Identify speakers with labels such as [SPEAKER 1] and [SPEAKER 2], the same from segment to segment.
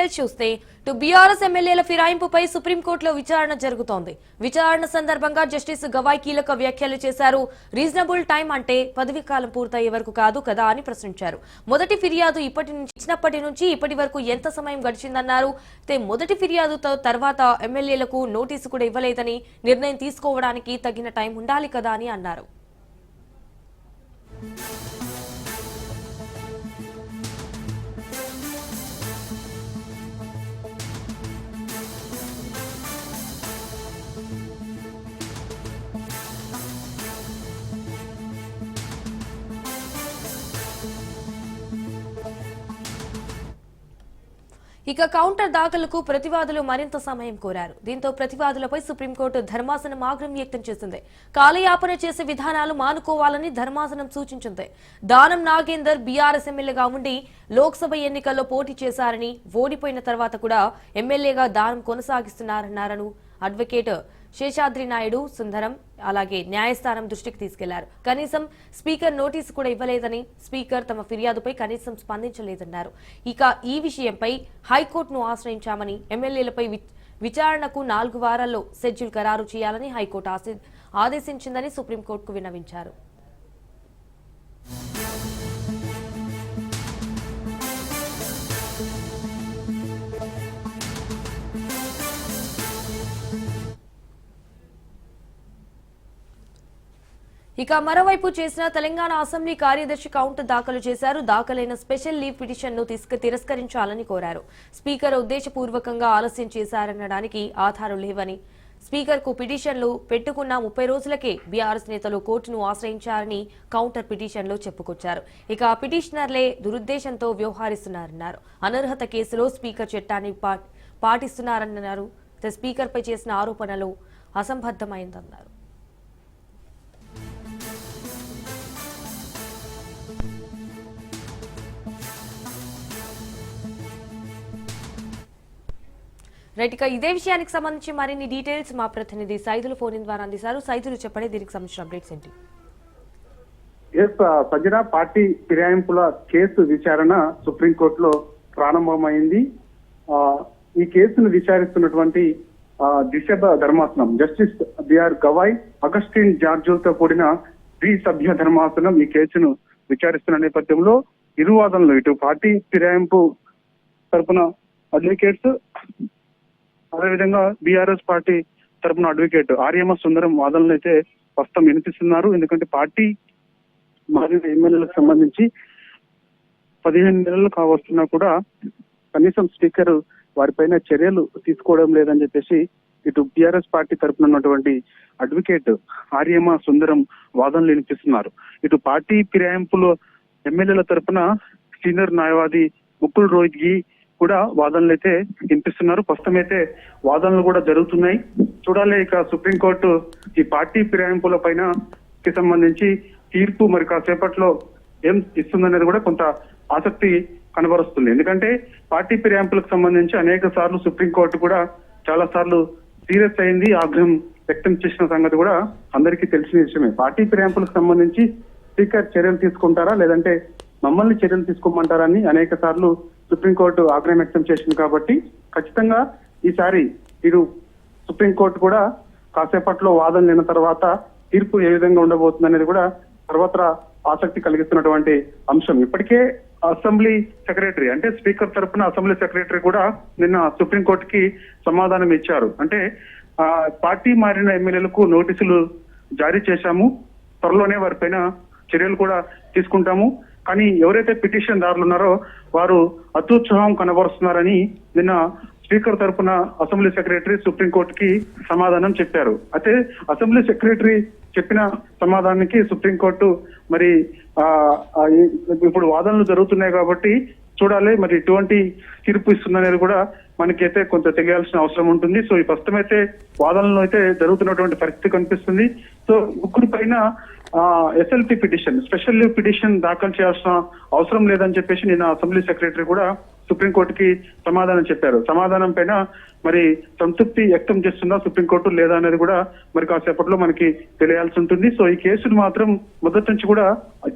[SPEAKER 1] Details చూస్తే BRS ఎమ్మెల్యేల ఫిరాయింపుపై సుప్రీంకోర్టులో విచారణ జరుగుతోంది. విచారణ సందర్భంగా జస్టిస్ గవాయ్ కీలక వ్యాఖ్యలు చేశారు. రీజనబుల్ టైం అంటే పదవీ కాలం పూర్తయ్యే వరకు కాదు కదా అని ప్రశ్నించారు. మొదటి ఫిర్యాదు ఇచ్చినప్పటి నుంచి ఇప్పటి వరకు ఎంత సమయం గడిచిందన్నారు. మొదటి ఫిర్యాదుతో తర్వాత ఎమ్మెల్యేలకు నోటీసు కూడా ఇవ్వలేదని నిర్ణయం తీసుకోవడానికి తగిన టైం ఉండాలి కదా అని అన్నారు. ఇక కౌంటర్ దాఖలుకు ప్రతివాదులు మరింత సమయం కోరారు. దీంతో ప్రతివాదులపై సుప్రీంకోర్టు ధర్మాసనం ఆగ్రహం వ్యక్తం చేసింది. కాలయాపన చేసే విధానాలు మానుకోవాలని ధర్మాసనం సూచించింది. దానం నాగేందర్ బీఆర్ఎస్ ఎమ్మెల్యేగా ఉండి లోక్సభ ఎన్నికల్లో పోటీ చేశారని, ఓడిపోయిన తర్వాత కూడా ఎమ్మెల్యేగా దానం కొనసాగిస్తున్నారన్నారని అడ్వకేట్ శేషాద్రి నాయుడు సుందరం అలాగే న్యాయస్థానం దృష్టికి తీసుకెళ్లారు. కనీసం స్పీకర్ నోటీసు కూడా ఇవ్వలేదని, స్పీకర్ తమ ఫిర్యాదుపై కనీసం స్పందించలేదన్నారు. ఇక ఈ విషయంపై హైకోర్టును ఆశ్రయించామని, ఎమ్మెల్యేలపై విచారణకు 4 వారాల్లో షెడ్యూల్ ఖరారు చేయాలని హైకోర్టు ఆదేశించిందని సుప్రీంకోర్టుకు విన్నవించారు. ఇక మరోవైపు చేసిన తెలంగాణ అసెంబ్లీ కార్యదర్శి కౌంటర్ దాఖలు చేశారు. దాఖలైన స్పెషల్ లీవ్ పిటిషన్ ను తిరస్కరించాలని కోరారు. స్పీకర్ ఉద్దేశపూర్వకంగా ఆలస్యం చేశారనడానికి ఆధారం లేవని, స్పీకర్ కు పిటిషన్లు పెట్టుకున్న 30 రోజులకే బీఆర్ఎస్ నేతలు కోర్టును ఆశ్రయించారని కౌంటర్ పిటిషన్ లో చెప్పుకొచ్చారు. ఇక పిటిషనర్లే దురుద్దేశంతో వ్యవహరిస్తున్నారన్నారు. అనర్హత కేసులో స్పీకర్ చట్టాన్ని పాటిస్తున్నారన్నారు. స్పీకర్ పై చేసిన ఆరోపణలు అసంబద్ధమైందన్నారు. రైట్, ఇక ఇదే విషయానికి సంబంధించి మరిన్ని డీటెయిల్స్ మా ప్రతినిధి సైదులు ఫోన్ ద్వారా అందిస్తారు. సైదులు చెప్పండి, దీనికి సంబంధించిన అప్డేట్స్ ఏంటి?
[SPEAKER 2] సజ్జన, పార్టీ ఫిరాయింపుల కేసు విచారణ సుప్రీంకోర్టులో ప్రారంభమైంది. ఈ కేసును విచారిస్తున్నటువంటి దిశ ధర్మాసనం జస్టిస్ బిఆర్ గవాయ్, అగస్టిన్ జార్జులతో కూడిన 3 సభ్య ధర్మాసనం ఈ కేసును విచారిస్తున్న నేపథ్యంలో ఇరు వాదనలు, ఇటు పార్టీ ఫిరాయింపు తరపున అడ్వకేట్స్, అదేవిధంగా బీఆర్ఎస్ పార్టీ తరపున అడ్వకేట్ ఆర్యమ సుందరం వాదనలు అయితే ప్రస్తుతం వినిపిస్తున్నారు. ఎందుకంటే పార్టీ మారిన ఎమ్మెల్యేలకు సంబంధించి 15 నెలలు కావస్తున్నా కూడా కనీసం స్పీకర్ వారిపైన చర్యలు తీసుకోవడం లేదని చెప్పేసి ఇటు బీఆర్ఎస్ పార్టీ తరపున ఉన్నటువంటి అడ్వకేట్ ఆర్యమ సుందరం వాదనలు వినిపిస్తున్నారు. ఇటు పార్టీ ఫిరాయింపులో ఎమ్మెల్యేల తరపున సీనియర్ న్యాయవాది ముకుల్ రోహిత్గి కూడా వాదనలు అయితే వినిపిస్తున్నారు. ప్రస్తుతం అయితే వాదనలు కూడా జరుగుతున్నాయి. చూడాలి ఇక సుప్రీంకోర్టు ఈ పార్టీ ఫిరాయింపుల పైన కి సంబంధించి తీర్పు మరి కాసేపట్లో ఏం ఇస్తుందనేది కూడా కొంత ఆసక్తి కనబరుస్తుంది. ఎందుకంటే పార్టీ ఫిరాయింపులకు సంబంధించి అనేక సార్లు సుప్రీంకోర్టు కూడా చాలా సార్లు సీరియస్ అయింది, ఆగ్రహం వ్యక్తం చేసిన సంగతి కూడా అందరికీ తెలిసిన విషయమే. పార్టీ ఫిరాయింపులకు సంబంధించి స్పీకర్ చర్యలు తీసుకుంటారా లేదంటే మమ్మల్ని చర్యలు తీసుకోమంటారని అనేక సార్లు సుప్రీంకోర్టు ఆగ్రహం వ్యక్తం చేసింది. కాబట్టి ఖచ్చితంగా ఈసారి ఇరు సుప్రీంకోర్టు కూడా కాసేపట్లో వాదన లేని తర్వాత తీర్పు ఏ విధంగా ఉండబోతుంది అనేది కూడా సర్వత్రా ఆసక్తి కలిగిస్తున్నటువంటి అంశం. ఇప్పటికే అసెంబ్లీ సెక్రటరీ అంటే స్పీకర్ తరఫున అసెంబ్లీ సెక్రటరీ కూడా నిన్న సుప్రీంకోర్టుకి సమాధానం ఇచ్చారు. అంటే పార్టీ మారిన ఎమ్మెల్యేలకు నోటీసులు జారీ చేశాము, త్వరలోనే వారిపైన చర్యలు కూడా తీసుకుంటాము. కానీ ఎవరైతే పిటిషన్ దారులు ఉన్నారో వారు అత్యుత్సాహం కనబరుస్తున్నారని నిన్న స్పీకర్ తరఫున అసెంబ్లీ సెక్రటరీ సుప్రీంకోర్టుకి సమాధానం చెప్పారు. అయితే అసెంబ్లీ సెక్రటరీ చెప్పిన సమాధానానికి సుప్రీంకోర్టు మరి ఇప్పుడు వాదనలు జరుగుతున్నాయి కాబట్టి చూడాలి మరి ఎటువంటి తీర్పు ఇస్తుందనేది కూడా మనకైతే కొంత తెలియాల్సిన అవసరం ఉంటుంది. సో ఈ ప్రస్తుతం అయితే వాదనలు అయితే జరుగుతున్నటువంటి పరిస్థితి కనిపిస్తుంది. సో ముగ్గురు పైన SLP petition, special leave petition దాఖలు చేయాల్సిన అవసరం లేదని చెప్పేసి నిన్న అసెంబ్లీ సెక్రటరీ కూడా సుప్రీంకోర్టుకి సమాధానం చెప్పారు. సమాధానం పైన మరి సంతృప్తి వ్యక్తం చేస్తుందా సుప్రీంకోర్టు లేదా అనేది కూడా మరి కాసేపట్లో మనకి తెలియాల్సి ఉంటుంది. సో ఈ కేసును మాత్రం మొదటి నుంచి కూడా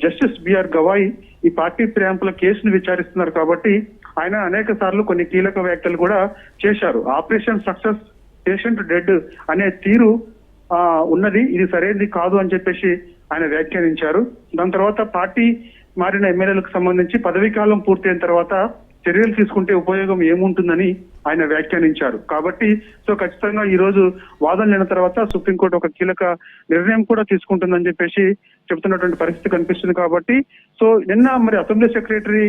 [SPEAKER 2] జస్టిస్ బిఆర్ గవాయ్ ఈ పార్టీ ఫిరాయింపుల కేసును విచారిస్తున్నారు కాబట్టి ఆయన అనేక సార్లు కొన్ని కీలక వ్యాఖ్యలు కూడా చేశారు. ఆపరేషన్ సక్సెస్ పేషెంట్ డెడ్ అనే తీరు ఉన్నది, ఇది సరైనది కాదు అని చెప్పేసి ఆయన వ్యాఖ్యానించారు. దాని తర్వాత పార్టీ మారిన ఎమ్మెల్యేలకు సంబంధించి పదవీ కాలం పూర్తయిన తర్వాత చర్యలు తీసుకుంటే ఉపయోగం ఏముంటుందని ఆయన వ్యాఖ్యానించారు. కాబట్టి సో ఖచ్చితంగా ఈ రోజు వాదనలు అయిన తర్వాత సుప్రీంకోర్టు ఒక కీలక నిర్ణయం కూడా తీసుకుంటుందని చెప్పేసి చెబుతున్నటువంటి పరిస్థితి కనిపిస్తుంది. కాబట్టి సో నిన్న మరి అసెంబ్లీ సెక్రటరీ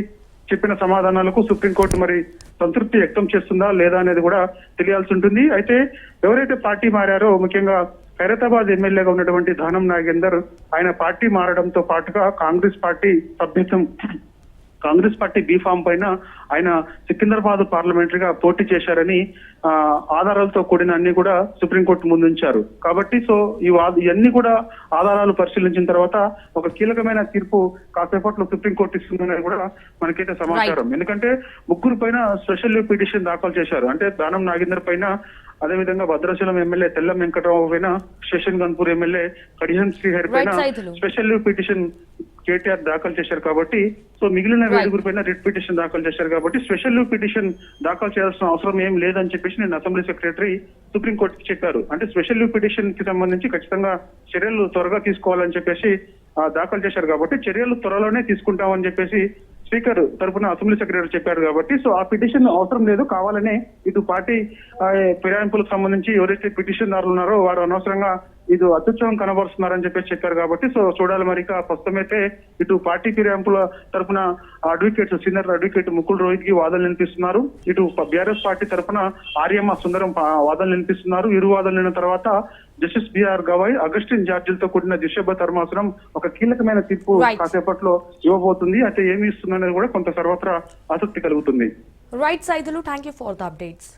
[SPEAKER 2] చెప్పిన సమాధానాలకు సుప్రీంకోర్టు మరి సంతృప్తి వ్యక్తం చేస్తుందా లేదా అనేది కూడా తెలియాల్సి ఉంటుంది. అయితే ఎవరైతే పార్టీ మారారో ముఖ్యంగా ఖైరతాబాద్ ఎమ్మెల్యేగా ఉన్నటువంటి దానం నాగేందర్ ఆయన పార్టీ మారడంతో పాటుగా కాంగ్రెస్ పార్టీ బీఫామ్ పైన ఆయన సికింద్రాబాద్ పార్లమెంటరీగా పోటీ చేశారని ఆధారాలతో కూడిన అన్ని కూడా సుప్రీంకోర్టు ముందుంచారు. కాబట్టి సో ఇవన్నీ కూడా ఆధారాలు పరిశీలించిన తర్వాత ఒక కీలకమైన తీర్పు కాసేపట్లో సుప్రీంకోర్టు ఇస్తుందని కూడా మనకైతే సమాచారం. ఎందుకంటే ముగ్గురు పైన స్పెషల్ లీవ్ పిటిషన్ దాఖలు చేశారు. అంటే దానం నాగేందర్ పైన, అదేవిధంగా భద్రాచలం ఎమ్మెల్యే తెల్లం వెంకటరావు పైన, శేషన్ గన్పూర్ ఎమ్మెల్యే కడిహన్ శ్రీహరి పైన స్పెషల్ లీవ్ పిటిషన్ కేటీఆర్ దాఖలు చేశారు. కాబట్టి సో మిగిలిన 7 పైన రిట్ పిటిషన్ దాఖలు చేశారు. కాబట్టి స్పెషల్ లీవ్ పిటిషన్ దాఖలు చేయాల్సిన అవసరం ఏం లేదని చెప్పేసి నేను అసెంబ్లీ సెక్రటరీ సుప్రీంకోర్టుకి చెప్పారు. అంటే స్పెషల్ లీవ్ పిటిషన్ కి సంబంధించి ఖచ్చితంగా చర్యలు త్వరగా తీసుకోవాలని చెప్పేసి దాఖలు చేశారు. కాబట్టి చర్యలు త్వరలోనే తీసుకుంటామని చెప్పేసి స్పీకర్ తరఫున అసెంబ్లీ సెక్రటరీ చెప్పారు. కాబట్టి సో ఆ పిటిషన్ అవసరం లేదు, కావాలనే ఇటు పార్టీ ఫిరాయింపులకు సంబంధించి ఎవరైతే పిటిషన్ దారులు ఉన్నారో వారు అనవసరంగా ఇది అత్యుత్సవం కనబరుస్తున్నారని చెప్పేసి చెప్పారు. కాబట్టి సో చూడాలి మరి. ప్రస్తుతమైతే ఇటు పార్టీ ఫిరాయింపుల తరఫున advocate senior advocate Mukul Rohit కి వాదనలు వినిపిస్తున్నారు. ఇటు బీఆర్ఎస్ పార్టీ తరఫున ఆర్యమ్మ సుందరం వాదనలు వినిపిస్తున్నారు. ఇరు వాదనలు అయిన తర్వాత జస్టిస్ బిఆర్ గవాయ్, అగస్టిన్ జార్జిలతో కూడిన దిశభ ధర్మాసనం ఒక కీలకమైన తీర్పు కాసేపట్లో ఇవ్వబోతుంది. అయితే ఏమి ఇస్తుందనేది కూడా కొంత సర్వత్రా ఆసక్తి కలుగుతుంది.
[SPEAKER 1] Right Saidulu, thank you for the updates.